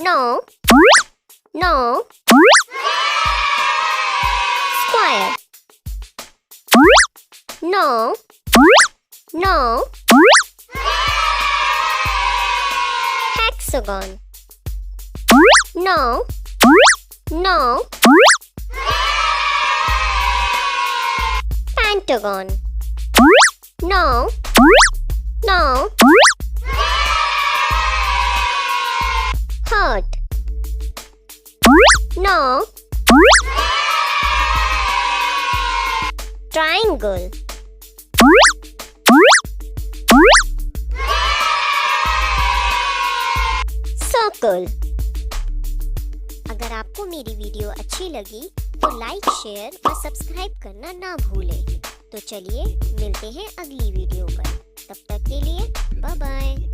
No. No. Square. No. No. Hexagon. No. No. Pentagon. No. No. Heart. No. Triangle. Circle. अगर आपको मेरी video अच्छी लगी तो लाइक, शेयर और सब्सक्राइब करना ना भूलें। तो चलिए मिलते हैं अगली वीडियो पर। तब तक के लिए बाय बाय।